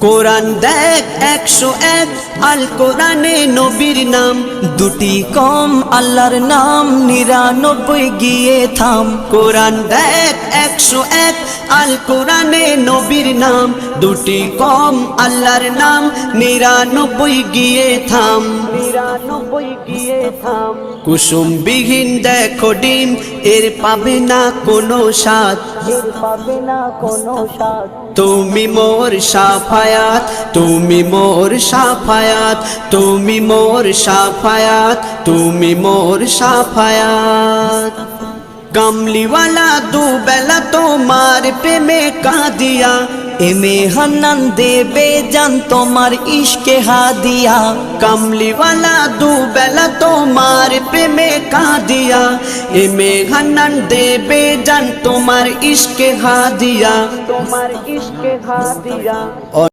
কোরআন দেখ 101 আল কোরআনে নবীর নাম, দুটি কম আল্লাহর নাম 99 গিয়ে থাম। কোরআন দেখ 101 আল কোরআনে নবীর নাম, দুটি কম আল্লাহর নাম 99 গিয়ে থাম। 99 গিয়ে থাম। কুসুম বিহীন দেখো ডিম, এর পাবে না কোনো স্বাদ, এর পাবে না কোনো স্বাদ। তুমি মোর শাফায়াত, তুমি মোর শাফায়াত, তুমি মোর শাফায়াত, তুমি মোর শাফায়াত। কামলিওয়ালা দুবেলা তোমার প্রেমে কাঁদিয়া, এমে হান্নান দেবে জান তোমার ইশকে হাদিয়া। কামলিওয়ালা দুবেলা তোমার প্রেমে কাঁদিয়া, এমে হান্নান দেবে জান তোমার ইশকে হাদিয়া, তোমার ইশকে হাদিয়া।